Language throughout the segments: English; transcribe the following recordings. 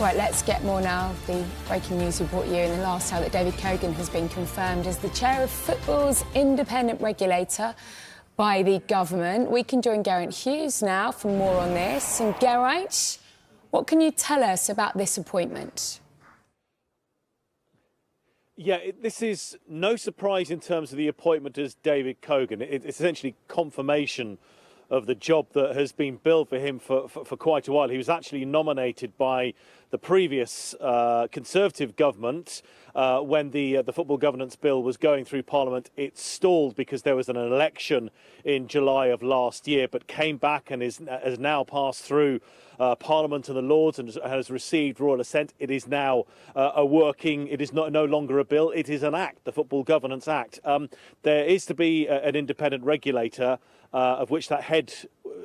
Right, let's get more now of the breaking news we brought you in the last hour that David Kogan has been confirmed as the chair of football's independent regulator by the government. We can join Geraint Hughes now for more on this. And Geraint, what can you tell us about this appointment? Yeah, this is no surprise in terms of the appointment as David Kogan. It's essentially confirmation of the job that has been billed for him for quite a while. He was actually nominated by the previous Conservative government when the Football Governance Bill was going through Parliament. It stalled because there was an election in July of last year, but came back and has now passed through Parliament and the Lords and has received royal assent. It is now it is no longer a bill, it is an act, the Football Governance Act. There is to be an independent regulator, of which that head,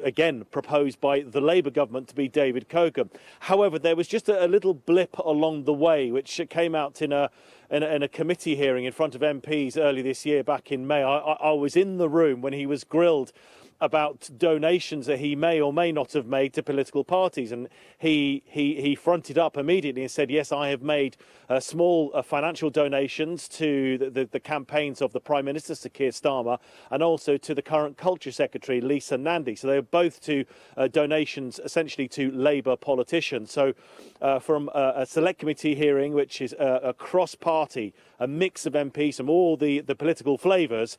again, proposed by the Labour government to be David Kogan. However, there was just a little blip along the way, which came out in a committee hearing in front of MPs early this year, back in May. I was in the room when he was grilled about donations that he may or may not have made to political parties, and he fronted up immediately and said, yes, I have made small financial donations to the campaigns of the Prime Minister, Sir Keir Starmer, and also to the current Culture Secretary, Lisa Nandy. So they are both to donations essentially to Labour politicians. So from a select committee hearing, which is a cross-party, a mix of MPs from all the political flavours,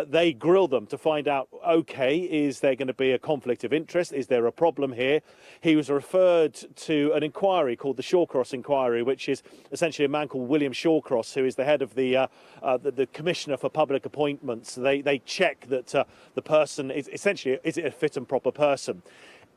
they grill them to find out, OK, is there going to be a conflict of interest? Is there a problem here? He was referred to an inquiry called the Shawcross Inquiry, which is essentially a man called William Shawcross, who is the head of the Commissioner for Public Appointments. They check that the person is essentially, is it a fit and proper person?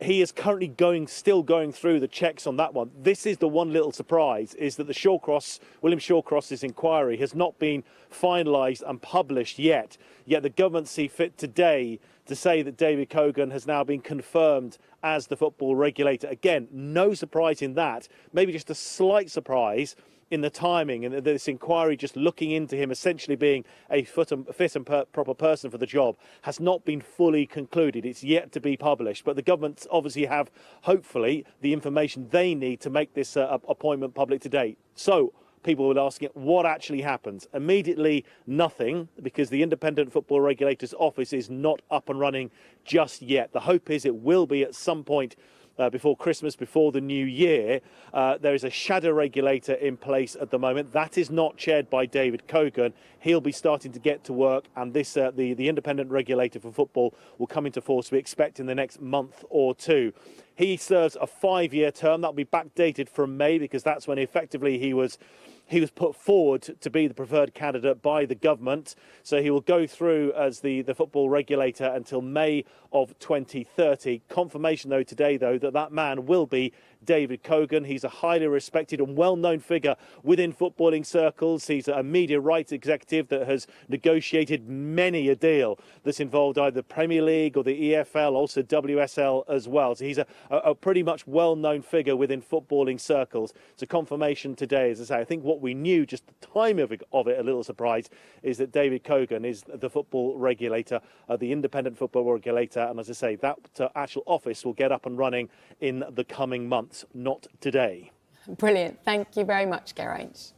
He is currently still going through the checks on that one. This is the one little surprise, is that the William Shawcross's inquiry has not been finalised and published yet. Yet the government see fit today to say that David Kogan has now been confirmed as the football regulator. Again, no surprise in that. Maybe just a slight surprise in the timing, and this inquiry just looking into him essentially being a fit and proper person for the job has not been fully concluded. It's yet to be published, but the government obviously have, hopefully, the information they need to make this appointment public today. So people were asking what actually happens. Immediately, nothing, because the Independent Football Regulator's office is not up and running just yet. The hope is it will be at some point before Christmas, before the new year. There is a shadow regulator in place at the moment. That is not chaired by David Kogan. He'll be starting to get to work, and this the independent regulator for football will come into force, we expect, in the next month or two. He serves a 5-year term. That'll be backdated from May, because that's when effectively he was put forward to be the preferred candidate by the government. So he will go through as the football regulator until May of 2030. Confirmation, though, today, that man will be David Kogan. He's a highly respected and well-known figure within footballing circles. He's a media rights executive that has negotiated many a deal that's involved either the Premier League or the EFL, also WSL as well. So he's a pretty much well-known figure within footballing circles. So confirmation today, as I say. I think what we knew, just the time of it, a little surprise, is that David Kogan is the football regulator, the independent football regulator. And as I say, that actual office will get up and running in the coming months, not today. Brilliant. Thank you very much, Geraint.